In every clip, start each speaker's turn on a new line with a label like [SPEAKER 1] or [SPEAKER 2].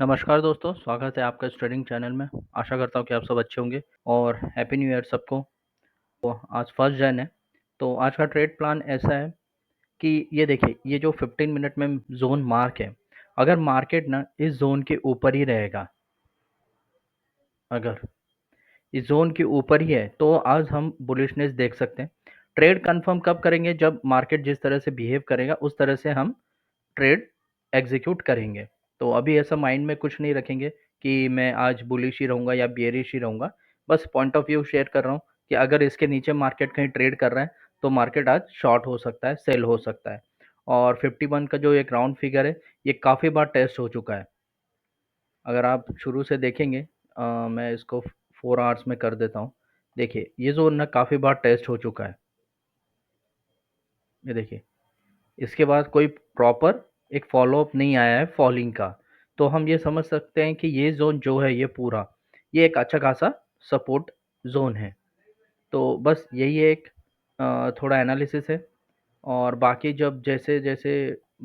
[SPEAKER 1] नमस्कार दोस्तों, स्वागत है आपका इस ट्रेडिंग चैनल में। आशा करता हूँ कि आप सब अच्छे होंगे और हैप्पी न्यू ईयर सबको। तो आज फर्स्ट जन है, तो आज का ट्रेड प्लान ऐसा है कि ये देखिए, ये जो 15 मिनट में जोन मार्क है, अगर मार्केट ना इस जोन के ऊपर ही रहेगा, अगर इस ज़ोन के ऊपर ही है, तो आज हम बुलिशनेस देख सकते हैं। ट्रेड कंफर्म कब करेंगे? जब मार्केट जिस तरह से बिहेव करेगा, उस तरह से हम ट्रेड एग्जीक्यूट करेंगे। तो अभी ऐसा माइंड में कुछ नहीं रखेंगे कि मैं आज बुलिश ही रहूँगा या बेयरिश ही रहूँगा। बस पॉइंट ऑफ व्यू शेयर कर रहा हूँ कि अगर इसके नीचे मार्केट कहीं ट्रेड कर रहा है, तो मार्केट आज शॉर्ट हो सकता है, सेल हो सकता है। और 51 का जो एक राउंड फिगर है, ये काफ़ी बार टेस्ट हो चुका है। अगर आप शुरू से देखेंगे, मैं इसको 4 आवर्स में कर देता हूँ। देखिए, ये ज़ोन ना काफ़ी बार टेस्ट हो चुका है। ये देखिए, इसके बाद कोई प्रॉपर एक फ़ॉलो-अप नहीं आया है फॉलिंग का। तो हम ये समझ सकते हैं कि ये ज़ोन जो है, ये पूरा, ये एक अच्छा खासा सपोर्ट ज़ोन है। तो बस यही एक थोड़ा एनालिसिस है, और बाकी जब जैसे-जैसे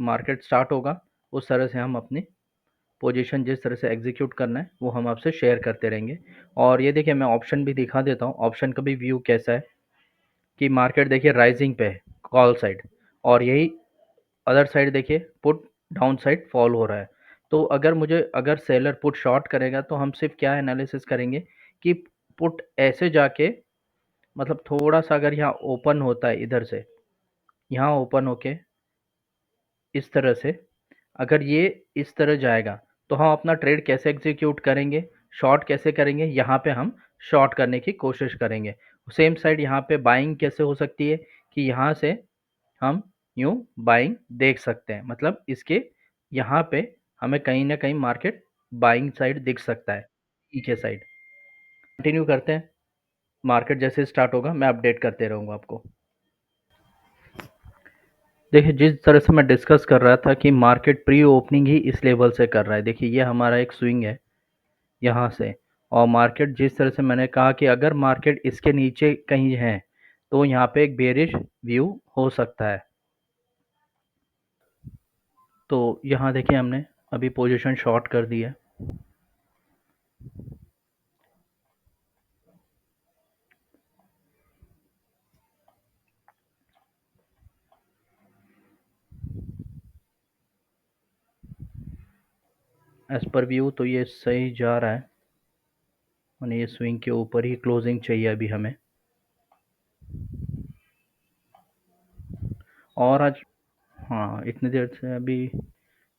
[SPEAKER 1] मार्केट स्टार्ट होगा, उस तरह से हम अपनी पोजीशन जिस तरह से एग्जीक्यूट करना है, वो हम आपसे शेयर करते रहेंगे। और ये देखिए, मैं ऑप्शन भी दिखा देता हूँ, ऑप्शन का भी व्यू कैसा है कि मार्केट देखिए राइजिंग पे है, कॉल साइड, और यही अदर साइड देखिए पुट डाउन साइड फॉल हो रहा है। तो अगर सेलर पुट शॉर्ट करेगा, तो हम सिर्फ क्या एनालिसिस करेंगे कि पुट ऐसे जाके, मतलब थोड़ा सा अगर यहाँ ओपन होता है, इधर से यहाँ ओपन होके इस तरह से, अगर ये इस तरह जाएगा, तो हम अपना ट्रेड कैसे एग्जीक्यूट करेंगे, शॉर्ट कैसे करेंगे, यहाँ पे हम शॉर्ट करने की कोशिश करेंगे। सेम साइड यहाँ पे बाइंग कैसे हो सकती है कि यहाँ से हम यूँ बाइंग देख सकते हैं, मतलब इसके यहाँ पे हमें कहीं ना कहीं मार्केट बाइंग साइड दिख सकता है, पीछे साइड। कंटिन्यू करते हैं, मार्केट जैसे स्टार्ट होगा मैं अपडेट करते रहूँगा आपको। देखिए, जिस तरह से मैं डिस्कस कर रहा था कि मार्केट प्री ओपनिंग ही इस लेवल से कर रहा है। देखिए, ये हमारा एक स्विंग है यहाँ से, और मार्केट जिस तरह से मैंने कहा कि अगर मार्केट इसके नीचे कहीं है, तो यहाँ पे एक बेरिश व्यू हो सकता है। तो यहाँ देखिए, हमने अभी पोजीशन शॉर्ट कर दी है। एज पर व्यू तो ये सही जा रहा है, और ये स्विंग के ऊपर ही क्लोजिंग चाहिए अभी हमें। और आज, हाँ, इतनी देर से अभी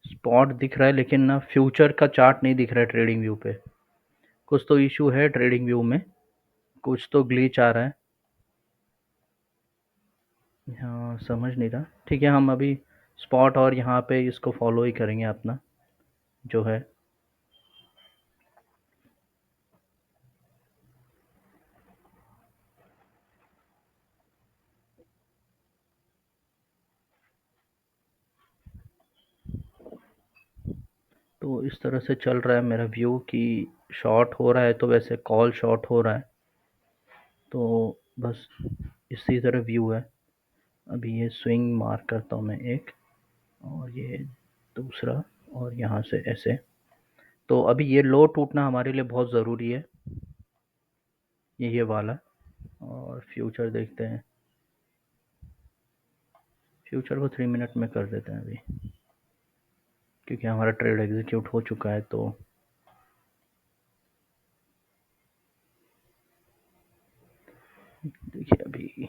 [SPEAKER 1] स्पॉट दिख रहा है, लेकिन ना फ्यूचर का चार्ट नहीं दिख रहा है ट्रेडिंग व्यू पे। कुछ तो इशू है ट्रेडिंग व्यू में, कुछ तो ग्लिच आ रहा है। हाँ, समझ नहीं रहा। ठीक है, हम अभी स्पॉट और यहाँ पे इसको फॉलो ही करेंगे अपना जो है। तो इस तरह से चल रहा है मेरा व्यू कि शॉर्ट हो रहा है, तो वैसे कॉल शॉर्ट हो रहा है। तो बस इसी तरह व्यू है। अभी ये स्विंग मार्क करता हूँ मैं एक, और ये दूसरा, और यहाँ से ऐसे। तो अभी ये लो टूटना हमारे लिए बहुत ज़रूरी है, ये वाला। और फ्यूचर देखते हैं, फ्यूचर को 3 मिनट में कर देते हैं अभी, क्योंकि हमारा ट्रेड एग्जीक्यूट हो चुका है। तो देखिए, अभी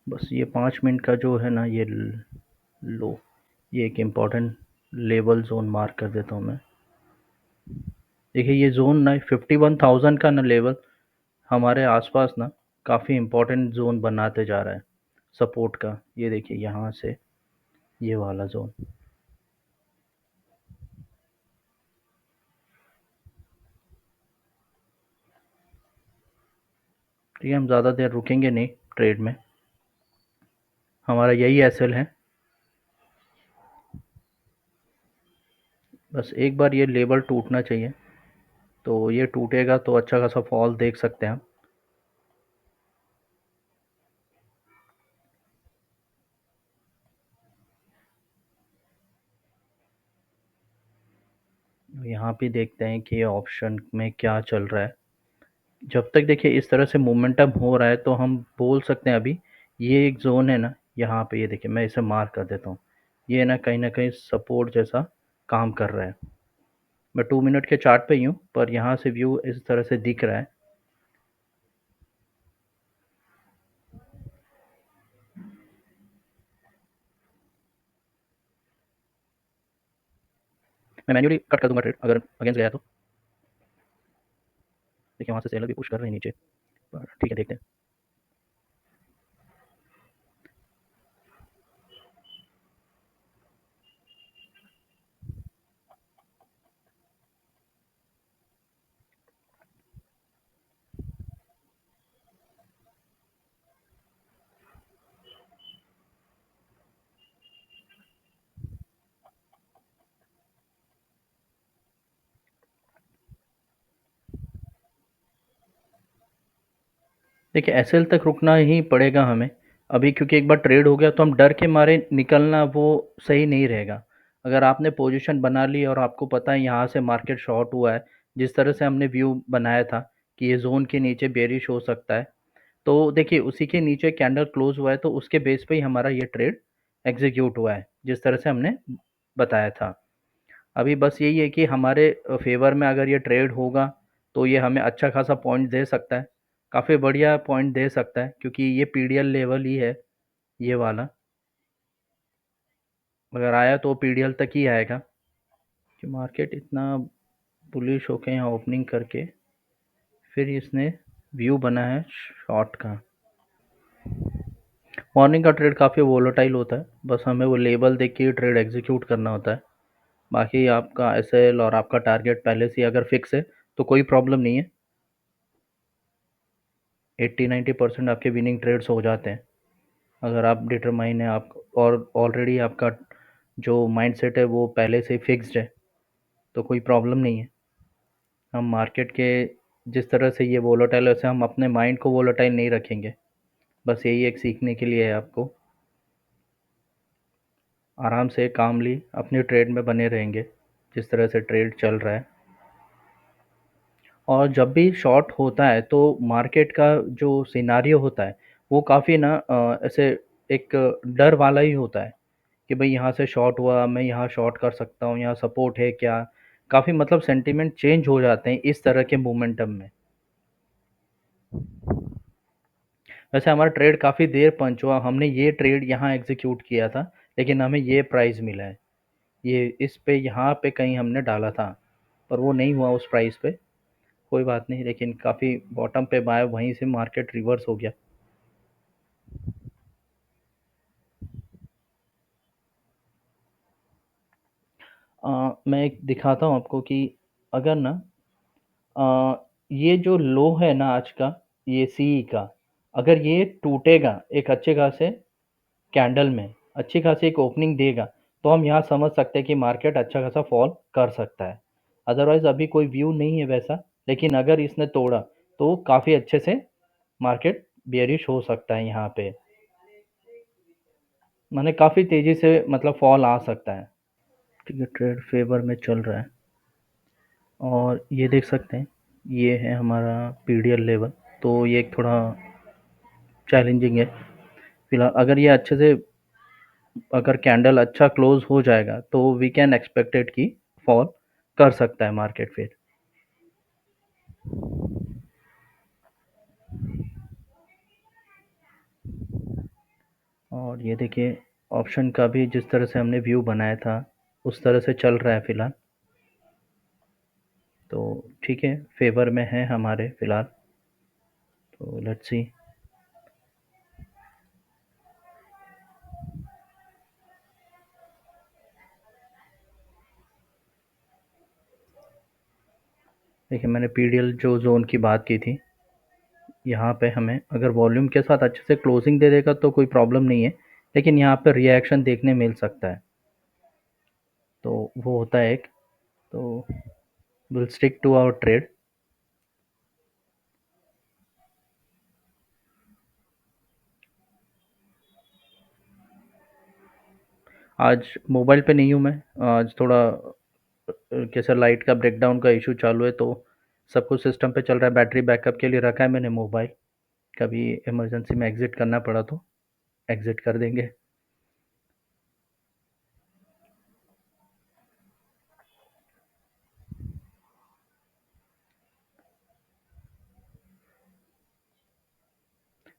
[SPEAKER 1] बस ये 5 मिनट का जो है ना, ये लो, ये एक इम्पॉर्टेंट लेवल जोन मार्क कर देता हूँ मैं। देखिए, ये जोन ना 51,000 का ना लेवल हमारे आसपास ना काफ़ी इम्पोर्टेंट जोन बनाते जा रहा है सपोर्ट का। ये देखिए, यहाँ से ये वाला जोन। ठीक है, हम ज़्यादा देर रुकेंगे नहीं ट्रेड में, हमारा यही एसएल है। बस एक बार ये लेवल टूटना चाहिए, तो ये टूटेगा तो अच्छा खासा फॉल देख सकते हैं हम। यहाँ पे देखते हैं कि ऑप्शन में क्या चल रहा है। जब तक देखिए इस तरह से मोमेंटम हो रहा है तो हम बोल सकते हैं अभी ये एक जोन है ना, यहाँ पे ये देखिए मैं इसे मार्क कर देता हूँ। ये ना कहीं सपोर्ट जैसा काम कर रहा है। मैं 2 मिनट के चार्ट पे ही हूँ पर यहाँ से व्यू इस तरह से दिख रहा है। मैं मैन्युअली कट कर दूंगा ट्रेड अगर अगेंस्ट गया तो। देखिए वहाँ से सेलर भी पुश कर रहे हैं नीचे, पर ठीक है देखते हैं। देखिए एसएल तक रुकना ही पड़ेगा हमें अभी, क्योंकि एक बार ट्रेड हो गया तो हम डर के मारे निकलना वो सही नहीं रहेगा। अगर आपने पोजीशन बना ली और आपको पता है यहाँ से मार्केट शॉर्ट हुआ है, जिस तरह से हमने व्यू बनाया था कि ये जोन के नीचे बेरिश हो सकता है, तो देखिए उसी के नीचे कैंडल क्लोज हुआ है तो उसके बेस पे ही हमारा ये ट्रेड एग्जीक्यूट हुआ है जिस तरह से हमने बताया था। अभी बस यही है कि हमारे फेवर में अगर ये ट्रेड होगा तो ये हमें अच्छा खासा पॉइंट दे सकता है, काफ़ी बढ़िया पॉइंट दे सकता है, क्योंकि ये पीडीएल लेवल ही है ये वाला। अगर आया तो पीडीएल तक ही आएगा कि मार्केट इतना बुलिश होके यहाँ ओपनिंग करके फिर इसने व्यू बना है शॉर्ट का। मॉर्निंग का ट्रेड काफ़ी वोलेटाइल होता है, बस हमें वो लेवल देख के ट्रेड एग्जीक्यूट करना होता है। बाकी आपका एसएल और आपका टारगेट पहले से अगर फिक्स है तो कोई प्रॉब्लम नहीं है। 80-90% आपके विनिंग ट्रेड्स हो जाते हैं अगर आप डिटरमाइन है आप, और ऑलरेडी आपका जो माइंडसेट है वो पहले से फिक्स्ड है तो कोई प्रॉब्लम नहीं है। हम मार्केट के जिस तरह से ये वोलेटाइल है वैसे हम अपने माइंड को वोलेटाइल नहीं रखेंगे। बस यही एक सीखने के लिए है आपको। आराम से कामली अपनी ट्रेड में बने रहेंगे जिस तरह से ट्रेड चल रहा है। और जब भी शॉर्ट होता है तो मार्केट का जो सिनारियो होता है वो काफ़ी ना ऐसे एक डर वाला ही होता है कि भाई यहाँ से शॉर्ट हुआ, मैं यहाँ शॉर्ट कर सकता हूँ, यहाँ सपोर्ट है क्या। काफ़ी मतलब सेंटिमेंट चेंज हो जाते हैं इस तरह के मोमेंटम में। वैसे हमारा ट्रेड काफ़ी देर पंच हुआ, हमने ये ट्रेड यहाँ एग्जीक्यूट किया था लेकिन हमें ये प्राइस मिला है। ये इस पे यहाँ पे कहीं हमने डाला था पर वो नहीं हुआ उस प्राइस पे। कोई बात नहीं, लेकिन काफ़ी बॉटम पे बाय वहीं से मार्केट रिवर्स हो गया। मैं एक दिखाता हूँ आपको कि अगर ना ये जो लो है ना आज का, ये सी का, अगर ये टूटेगा एक अच्छे खासे कैंडल में, अच्छी खासी एक ओपनिंग देगा तो हम यहाँ समझ सकते हैं कि मार्केट अच्छा खासा फॉल कर सकता है। अदरवाइज अभी कोई व्यू नहीं है वैसा, लेकिन अगर इसने तोड़ा तो काफ़ी अच्छे से मार्केट बेयरिश हो सकता है यहाँ पे। माने काफ़ी तेज़ी से मतलब फॉल आ सकता है। ठीक है, ट्रेड फेवर में चल रहा है और ये देख सकते हैं ये है हमारा पीडीएल लेवल। तो ये एक थोड़ा चैलेंजिंग है फिलहाल। अगर ये अच्छे से, अगर कैंडल अच्छा क्लोज हो जाएगा तो वी कैन एक्सपेक्टेड कि फॉल कर सकता है मार्केट फिर। और ये देखिए ऑप्शन का भी जिस तरह से हमने व्यू बनाया था उस तरह से चल रहा है फिलहाल। तो ठीक है, फेवर में है हमारे फिलहाल। तो लेट्स सी। देखिए मैंने पीडीएल जो जोन की बात की थी, यहाँ पे हमें अगर वॉल्यूम के साथ अच्छे से क्लोजिंग दे देगा तो कोई प्रॉब्लम नहीं है, लेकिन यहाँ पे रिएक्शन देखने मिल सकता है। तो वो होता है एक। तो will stick to our trade. आज मोबाइल पे नहीं हूँ मैं, आज थोड़ा कैसे लाइट का ब्रेकडाउन का इशू चालू है, तो सब कुछ सिस्टम पे चल रहा है। बैटरी बैकअप के लिए रखा है मैंने मोबाइल, कभी इमरजेंसी में एग्जिट करना पड़ा तो एग्जिट कर देंगे।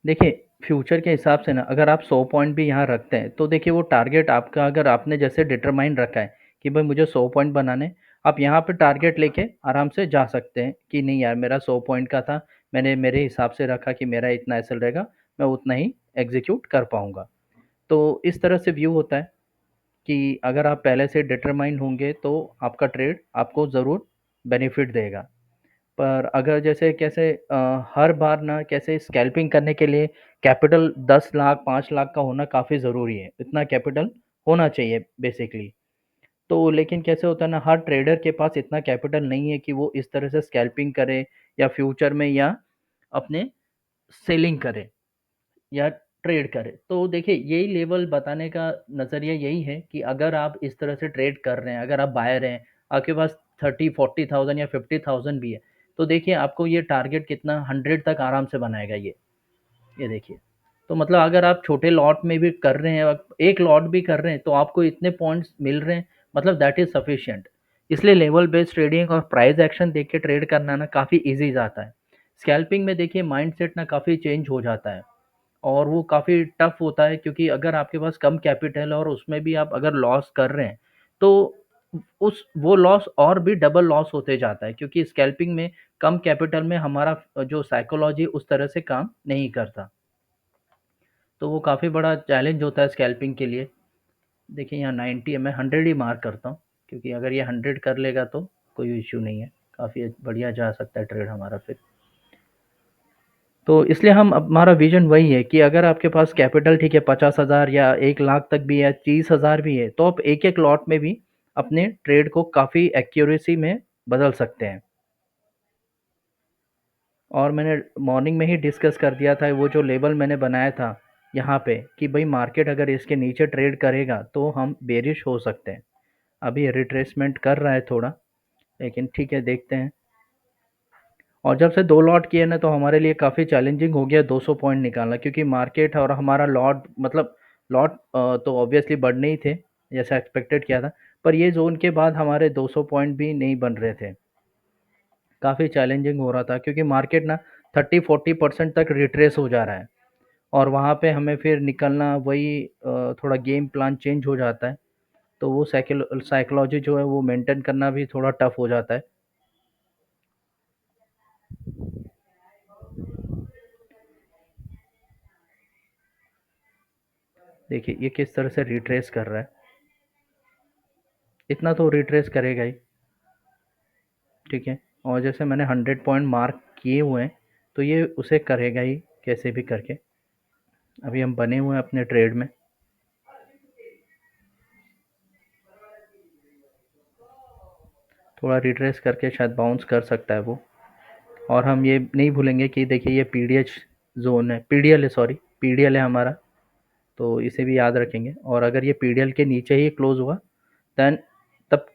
[SPEAKER 1] देखिए, फ्यूचर के हिसाब से ना अगर आप 100 पॉइंट भी यहाँ रखते हैं तो देखिए वो टारगेट आपका, अगर आपने जैसे डिटरमाइन रखा है कि भाई मुझे 100 पॉइंट बनाने, आप यहाँ पे टारगेट लेके आराम से जा सकते हैं कि नहीं यार मेरा 100 पॉइंट का था, मैंने मेरे हिसाब से रखा कि मेरा इतना एसएल रहेगा, मैं उतना ही एग्जीक्यूट कर पाऊंगा। तो इस तरह से व्यू होता है कि अगर आप पहले से डिटरमाइन होंगे तो आपका ट्रेड आपको ज़रूर बेनिफिट देगा। पर अगर जैसे कैसे हर बार ना कैसे स्कैल्पिंग करने के लिए कैपिटल 10 लाख 5 लाख का होना काफ़ी ज़रूरी है, इतना कैपिटल होना चाहिए बेसिकली। तो लेकिन कैसे होता है ना, हर ट्रेडर के पास इतना कैपिटल नहीं है कि वो इस तरह से स्कैल्पिंग करे या फ्यूचर में या अपने सेलिंग करे या ट्रेड करें। तो देखिए यही लेवल बताने का नज़रिया यही है कि अगर आप इस तरह से ट्रेड कर रहे हैं, अगर आप बायर हैं, आपके पास 30-40,000 या 50,000 भी है, तो देखिए आपको ये टारगेट कितना 100 तक आराम से बनाएगा ये देखिए। तो मतलब अगर आप छोटे लॉट में भी कर रहे हैं, एक लॉट भी कर रहे हैं, तो आपको इतने पॉइंट्स मिल रहे हैं, मतलब दैट इज़ सफिशिएंट। इसलिए लेवल बेस्ड ट्रेडिंग और प्राइस एक्शन देख के ट्रेड करना ना काफ़ी ईजी जाता है। स्कैल्पिंग में देखिए माइंडसेट ना काफ़ी चेंज हो जाता है और वो काफ़ी टफ होता है, क्योंकि अगर आपके पास कम कैपिटल है और उसमें भी आप अगर लॉस कर रहे हैं तो उस वो लॉस और भी डबल लॉस होते जाता है, क्योंकि स्कैल्पिंग में कम कैपिटल में हमारा जो साइकोलॉजी उस तरह से काम नहीं करता। तो वो काफ़ी बड़ा चैलेंज होता है स्कैल्पिंग के लिए। देखिए यहाँ 90 है, मैं 100 ही मार्क करता हूँ, क्योंकि अगर ये 100 कर लेगा तो कोई इश्यू नहीं है, काफ़ी बढ़िया जा सकता है ट्रेड हमारा फिर। तो इसलिए हम हमारा विज़न वही है कि अगर आपके पास कैपिटल ठीक है 50,000 या 1 लाख तक भी है, 30,000 भी है, तो आप एक एक लॉट में भी अपने ट्रेड को काफ़ी एक्यूरेसी में बदल सकते हैं। और मैंने मॉर्निंग में ही डिस्कस कर दिया था वो जो लेवल मैंने बनाया था यहाँ पे कि भाई मार्केट अगर इसके नीचे ट्रेड करेगा तो हम बेरिश हो सकते हैं। अभी रिट्रेसमेंट कर रहा है थोड़ा, लेकिन ठीक है देखते हैं। और जब से 2 लॉट किए ना तो हमारे लिए काफ़ी चैलेंजिंग हो गया 200 पॉइंट निकालना, क्योंकि मार्केट और हमारा लॉट मतलब लॉट तो ऑब्वियसली बढ़ने ही थे जैसा एक्सपेक्टेड किया था, पर ये ज़ोन के बाद हमारे 200 पॉइंट भी नहीं बन रहे थे। काफ़ी चैलेंजिंग हो रहा था क्योंकि मार्केट ना 30-40% तक रिट्रेस हो जा रहा है और वहाँ पे हमें फिर निकलना वही थोड़ा गेम प्लान चेंज हो जाता है। तो वो साइकोलॉजी जो है वो मेंटेन करना भी थोड़ा टफ हो जाता है। देखिए ये किस तरह से रिट्रेस कर रहा है, इतना तो रिट्रेस करेगा ही। ठीक है, और जैसे मैंने 100 पॉइंट मार्क किए हुए हैं तो ये उसे करेगा ही कैसे भी करके। अभी हम बने हुए हैं अपने ट्रेड में। थोड़ा रिट्रेस करके शायद बाउंस कर सकता है वो। और हम ये नहीं भूलेंगे कि देखिए ये पीडीएच जोन है, पीडीएल है, सॉरी पीडीएल है हमारा, तो इसे भी याद रखेंगे। और अगर ये पीडीएल के नीचे ही क्लोज हुआ देन तब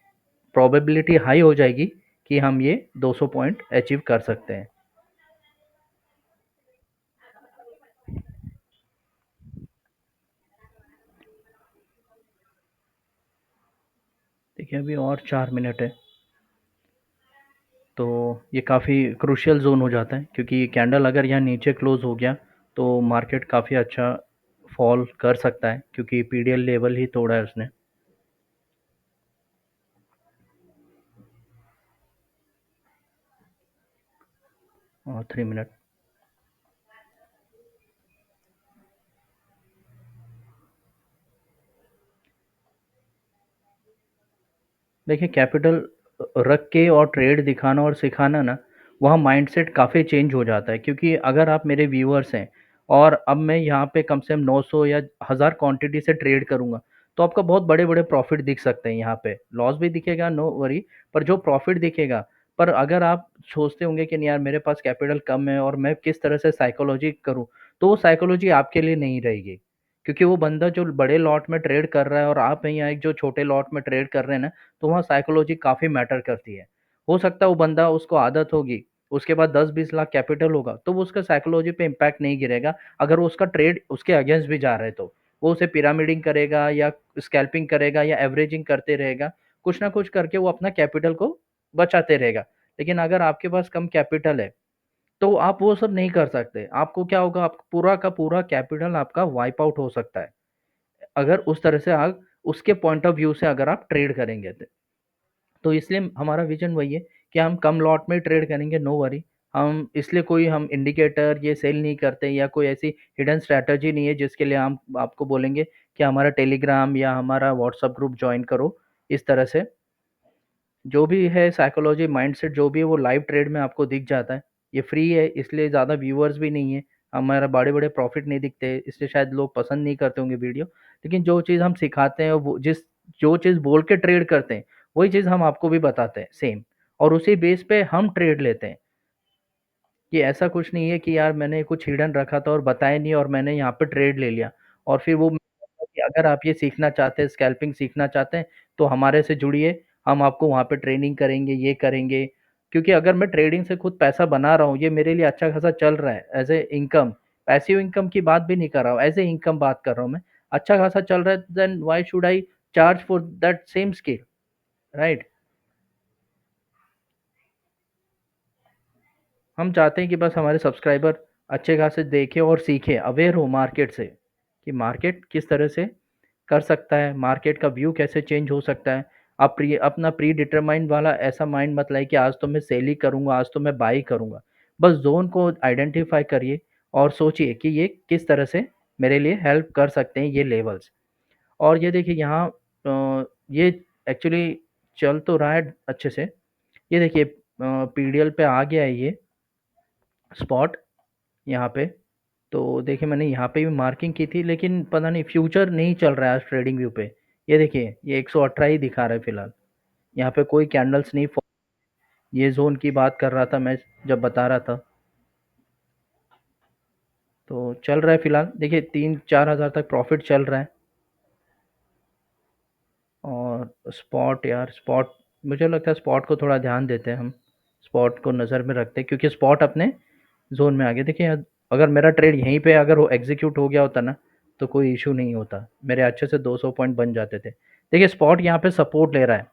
[SPEAKER 1] प्रोबेबिलिटी हाई हो जाएगी कि हम ये 200 पॉइंट अचीव कर सकते हैं। देखिए अभी और 4 मिनट है, तो ये काफ़ी क्रूशियल जोन हो जाता है, क्योंकि कैंडल अगर यहाँ नीचे क्लोज हो गया तो मार्केट काफ़ी अच्छा फॉल कर सकता है, क्योंकि पीडीएल लेवल ही तोड़ा है उसने। और 3 मिनट। देखिए कैपिटल रख के और ट्रेड दिखाना और सिखाना ना, वहाँ माइंडसेट काफ़ी चेंज हो जाता है, क्योंकि अगर आप मेरे व्यूअर्स हैं और अब मैं यहाँ पे कम से कम 900 या 1000 क्वांटिटी से ट्रेड करूँगा, तो आपका बहुत बड़े बड़े प्रॉफिट दिख सकते हैं। यहाँ पे लॉस भी दिखेगा, नो वरी, पर जो प्रॉफिट दिखेगा। पर अगर आप सोचते होंगे कि नहीं यार मेरे पास कैपिटल कम है और मैं किस तरह से साइकोलॉजी करूँ, तो वो साइकोलॉजी आपके लिए नहीं रहेगी, क्योंकि वो बंदा जो बड़े लॉट में ट्रेड कर रहा है और आप यहाँ एक जो छोटे लॉट में ट्रेड कर रहे हैं ना, तो वहाँ साइकोलॉजी काफ़ी मैटर करती है। हो सकता है वो बंदा, उसको आदत होगी, उसके बाद 10-20 लाख कैपिटल होगा, तो वो उसका साइकोलॉजी पे इम्पैक्ट नहीं गिरेगा। अगर वो उसका ट्रेड उसके अगेंस्ट भी जा रहा है तो वो उसे पिरामिडिंग करेगा या स्कैल्पिंग करेगा या एवरेजिंग करते रहेगा, कुछ ना कुछ करके वो अपना कैपिटल को बचाते रहेगा। लेकिन अगर आपके पास कम कैपिटल है तो आप वो सब नहीं कर सकते। आपको क्या होगा, आपका पूरा का पूरा कैपिटल आपका वाइप आउट हो सकता है, अगर उस तरह से आप उसके पॉइंट ऑफ व्यू से अगर आप ट्रेड करेंगे तो इसलिए हमारा विजन वही है कि हम कम लॉट में ट्रेड करेंगे, नो वरी। हम इसलिए कोई हम इंडिकेटर ये सेल नहीं करते या कोई ऐसी हिडन स्ट्रैटेजी नहीं है जिसके लिए हम आपको बोलेंगे कि हमारा टेलीग्राम या हमारा व्हाट्सएप ग्रुप ज्वाइन करो। इस तरह से जो भी है साइकोलॉजी माइंडसेट जो भी है वो लाइव ट्रेड में आपको दिख जाता है। ये फ्री है इसलिए ज़्यादा व्यूअर्स भी नहीं है, हमारा बड़े बड़े प्रॉफिट नहीं दिखते, इसलिए शायद लोग पसंद नहीं करते होंगे वीडियो। लेकिन जो चीज़ हम सिखाते हैं वो जो चीज़ बोल के ट्रेड करते हैं वही चीज़ हम आपको भी बताते हैं सेम, और उसी बेस पे हम ट्रेड लेते हैं। कि ऐसा कुछ नहीं है कि यार मैंने कुछ हिडन रखा था और बताया नहीं और मैंने यहाँ पे ट्रेड ले लिया और फिर वो कि अगर आप ये सीखना चाहते हैं, स्कैल्पिंग सीखना चाहते हैं, तो हमारे से जुड़िए, हम आपको वहाँ पे ट्रेनिंग करेंगे, ये करेंगे। क्योंकि अगर मैं ट्रेडिंग से खुद पैसा बना रहा हूँ, ये मेरे लिए अच्छा खासा चल रहा है as a income, passive income की बात भी नहीं कर रहा हूँ, एज़ ए इनकम बात कर रहा हूँ मैं। अच्छा खासा चल रहा है, then why should I charge for that same skill, right? हम चाहते हैं कि बस हमारे सब्सक्राइबर अच्छे खासे देखें और सीखें, अवेयर हो मार्केट से कि मार्केट किस तरह से कर सकता है, मार्केट का व्यू कैसे चेंज हो सकता है। आप अपना प्री डिटरमाइंड वाला ऐसा माइंड मत लाइए कि आज तो मैं सेल ही करूंगा, आज तो मैं बाई करूंगा। बस जोन को आइडेंटिफाई करिए और सोचिए कि ये किस तरह से मेरे लिए हेल्प कर सकते हैं ये लेवल्स। और ये देखिए यहाँ ये एक्चुअली चल तो रहा है अच्छे से। ये देखिए पीडीएल पे आ गया है ये स्पॉट यहाँ पे। तो देखिए मैंने यहाँ पे भी मार्किंग की थी लेकिन पता नहीं फ्यूचर नहीं चल रहा है आज ट्रेडिंग व्यू पे। ये देखिए ये 118 ही दिखा रहा है फिलहाल, यहाँ पे कोई कैंडल्स नहीं ये जोन की बात कर रहा था मैं जब बता रहा था। तो चल रहा है फिलहाल, देखिए 3-4 हज़ार तक प्रॉफिट चल रहा है। और स्पॉट, यार स्पॉट, मुझे लगता है स्पॉट को थोड़ा ध्यान देते हैं हम, स्पॉट को नज़र में रखते हैं क्योंकि स्पॉट अपने ज़ोन में आ गया। देखिए अगर मेरा ट्रेड यहीं पे अगर वो एग्जीक्यूट हो गया होता ना तो कोई इशू नहीं होता, मेरे अच्छे से 200 पॉइंट बन जाते थे। देखिए स्पॉट यहाँ पे सपोर्ट ले रहा है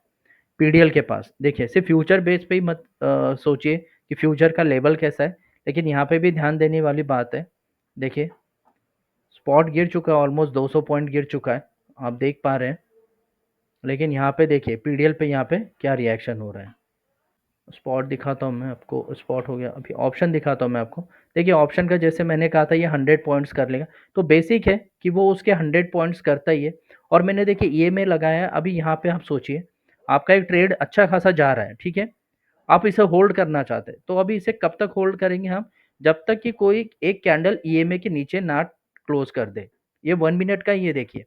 [SPEAKER 1] पीडीएल के पास। देखिए सिर्फ फ्यूचर बेस पे ही मत सोचिए कि फ्यूचर का लेवल कैसा है, लेकिन यहाँ पे भी ध्यान देने वाली बात है। देखिए स्पॉट गिर चुका है, ऑलमोस्ट 200 पॉइंट गिर चुका है, आप देख पा रहे हैं। लेकिन यहाँ पे देखिए पीडीएल पे यहाँ पे क्या रिएक्शन हो रहा है। स्पॉट दिखाता हूँ मैं आपको, स्पॉट हो गया, अभी ऑप्शन दिखाता हूँ मैं आपको। देखिए ऑप्शन का जैसे मैंने कहा था ये 100 पॉइंट्स कर लेगा, तो बेसिक है कि वो उसके 100 पॉइंट्स करता ही है। और मैंने देखिए ईएमए लगाया है, अभी यहाँ पे आप सोचिए आपका एक ट्रेड अच्छा खासा जा रहा है, ठीक है, आप इसे होल्ड करना चाहते हैं, तो अभी इसे कब तक होल्ड करेंगे हम, जब तक कि कोई एक कैंडल ईएमए के नीचे ना क्लोज कर दे। ये 1 मिनट का ही, ये देखिए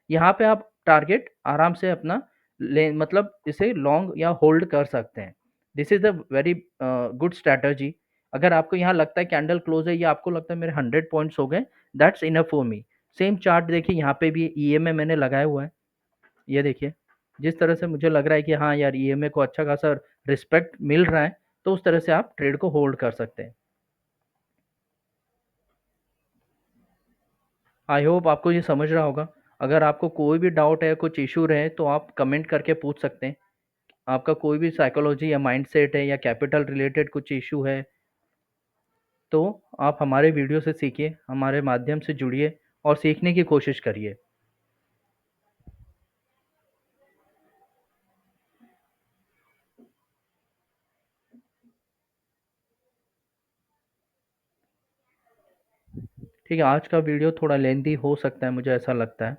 [SPEAKER 1] यहाँ पे आप टारगेट आराम से अपना ले, मतलब इसे लॉन्ग या होल्ड कर सकते हैं। This is a very good strategy. अगर आपको यहाँ लगता है कैंडल क्लोज है या आपको लगता है मेरे 100 पॉइंट्स हो गए, that's enough for me. Same chart देखिए यहाँ पे भी ईएमए मैंने लगाया हुआ है, ये देखिए जिस तरह से मुझे लग रहा है कि हाँ यार ईएमए को अच्छा खासा रिस्पेक्ट मिल रहा है, तो उस तरह से आप ट्रेड को होल्ड कर सकते हैं। आई होप आपको ये समझ रहा होगा। अगर आपको कोई भी डाउट है, कुछ इशू रहे, तो आप कमेंट करके पूछ सकते हैं। आपका कोई भी साइकोलॉजी या माइंडसेट है या कैपिटल रिलेटेड कुछ इशू है, तो आप हमारे वीडियो से सीखिए, हमारे माध्यम से जुड़िए और सीखने की कोशिश करिए। ठीक है, आज का वीडियो थोड़ा लेंदी हो सकता है, मुझे ऐसा लगता है।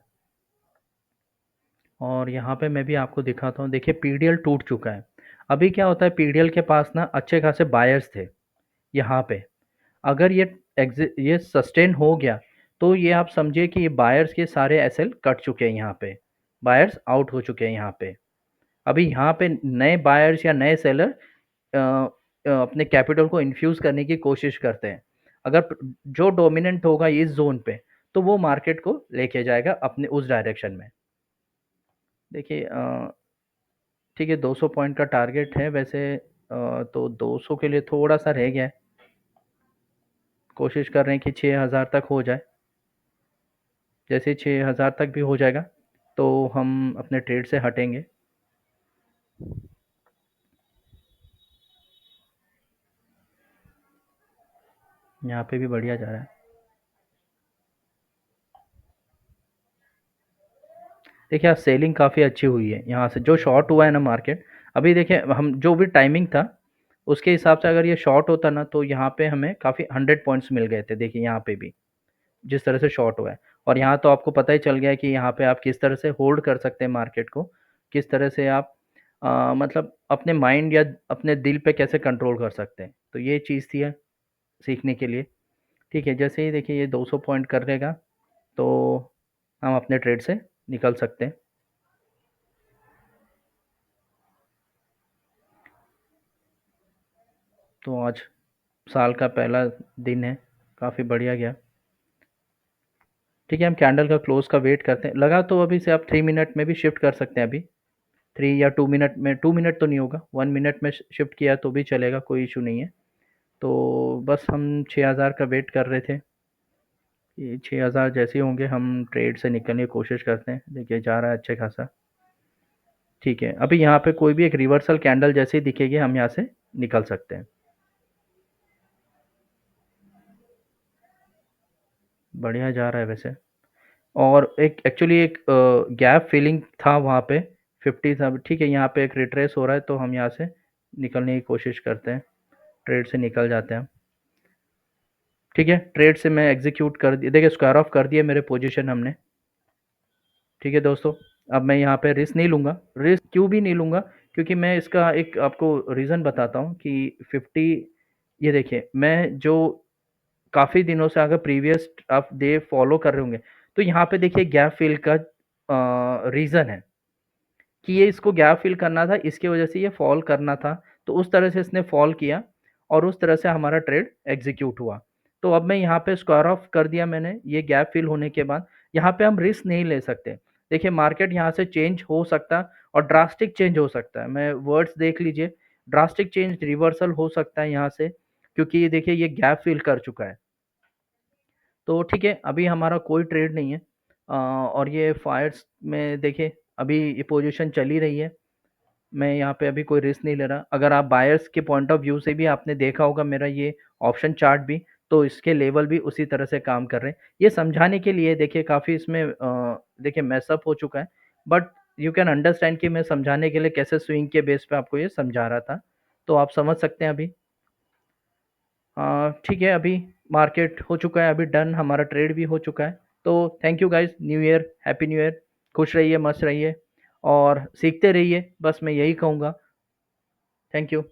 [SPEAKER 1] और यहाँ पे मैं भी आपको दिखाता हूँ, देखिए पीडीएल टूट चुका है। अभी क्या होता है, पीडीएल के पास ना अच्छे खासे बायर्स थे यहाँ पे। अगर ये सस्टेन हो गया तो ये आप समझिए कि ये बायर्स के सारे एसएल कट चुके हैं, यहाँ पे बायर्स आउट हो चुके हैं यहाँ पे। अभी यहाँ पे नए बायर्स या नए सेलर अपने कैपिटल को इन्फ्यूज़ करने की कोशिश करते हैं। अगर जो डोमिनेंट होगा इस ज़ोन पे, तो वो मार्केट को लेके जाएगा अपने उस डायरेक्शन में। देखिए ठीक है, 200 पॉइंट का टारगेट है वैसे, तो 200 के लिए थोड़ा सा रह गया है। कोशिश कर रहे हैं कि 6000 तक हो जाए। जैसे 6000 तक भी हो जाएगा तो हम अपने ट्रेड से हटेंगे। यहाँ पे भी बढ़िया जा रहा है। देखिए आज सेलिंग काफ़ी अच्छी हुई है यहाँ से, जो शॉर्ट हुआ है ना मार्केट। अभी देखिए हम जो भी टाइमिंग था उसके हिसाब से अगर ये शॉर्ट होता ना तो यहाँ पे हमें काफ़ी 100 पॉइंट्स मिल गए थे। देखिए यहाँ पे भी जिस तरह से शॉर्ट हुआ है, और यहाँ तो आपको पता ही चल गया है कि यहाँ पे आप किस तरह से होल्ड कर सकते हैं मार्केट को, किस तरह से आप मतलब अपने माइंड या अपने दिल पे कैसे कंट्रोल कर सकते हैं। तो ये चीज़ थी है सीखने के लिए। ठीक है, जैसे ही देखिए ये 200 पॉइंट कर देगा तो हम अपने ट्रेड से निकल सकते हैं। तो आज साल का पहला दिन है, काफ़ी बढ़िया गया। ठीक है, हम कैंडल का क्लोज का वेट करते हैं। लगा तो अभी से आप 3 मिनट में भी शिफ्ट कर सकते हैं अभी। 3 या 2 मिनट में, 2 मिनट तो नहीं होगा, 1 मिनट में शिफ्ट किया तो भी चलेगा, कोई इशू नहीं है। तो बस हम 6000 का वेट कर रहे थे। ये 6000 जैसे ही होंगे हम ट्रेड से निकलने की कोशिश करते हैं। देखिए जा रहा है अच्छे खासा। ठीक है, अभी यहाँ पे कोई भी एक रिवर्सल कैंडल जैसे ही दिखेगी हम यहाँ से निकल सकते हैं। बढ़िया जा रहा है वैसे। और एक एक्चुअली एक गैप फिलिंग था वहाँ पे 50 था। ठीक है, यहाँ पे एक रिट्रेस हो रहा है तो हम यहाँ से निकलने की कोशिश करते हैं, ट्रेड से निकल जाते हैं। ठीक है, ट्रेड से मैं एग्जीक्यूट कर दिया, देखिए स्क्वायर ऑफ कर दिया मेरे पोजीशन हमने। ठीक है दोस्तों, अब मैं यहाँ पे रिस्क नहीं लूँगा। रिस्क क्यों भी नहीं लूँगा, क्योंकि मैं इसका एक आपको रीज़न बताता हूँ कि 50, ये देखिए मैं जो काफ़ी दिनों से अगर प्रीवियस आप डे फॉलो कर रहे होंगे तो यहाँ पे देखिए गैप फिल का रीज़न है कि ये इसको गैप फिल करना था, इसकी वजह से ये फॉल करना था। तो उस तरह से इसने फॉल किया और उस तरह से हमारा ट्रेड एग्जीक्यूट हुआ। तो अब मैं यहाँ पे स्क्वायर ऑफ कर दिया मैंने, ये गैप फिल होने के बाद यहाँ पे हम रिस्क नहीं ले सकते। देखिए मार्केट यहाँ से चेंज हो सकता है और ड्रास्टिक चेंज हो सकता है। मैं वर्ड्स देख लीजिए, ड्रास्टिक चेंज रिवर्सल हो सकता है यहाँ से, क्योंकि ये देखिए ये गैप फिल कर चुका है। तो ठीक है, अभी हमारा कोई ट्रेड नहीं है। और ये फायर्स में देखिए अभी ये पोजीशन चल ही रही है। मैं यहाँ पे अभी कोई रिस्क नहीं ले रहा। अगर आप बायर्स के पॉइंट ऑफ व्यू से भी आपने देखा होगा मेरा ये ऑप्शन चार्ट भी, तो इसके लेवल भी उसी तरह से काम कर रहे हैं। ये समझाने के लिए देखिए काफ़ी इसमें देखिए मैसअप हो चुका है, बट यू कैन अंडरस्टैंड कि मैं समझाने के लिए कैसे स्विंग के बेस पे आपको ये समझा रहा था। तो आप समझ सकते हैं अभी। ठीक है, अभी मार्केट हो चुका है, अभी डन, हमारा ट्रेड भी हो चुका है। तो thank you guys, new year, happy new year. खुश रहिए, मस्त रहिए और सीखते रहिए, बस मैं यही कहूँगा। Thank you.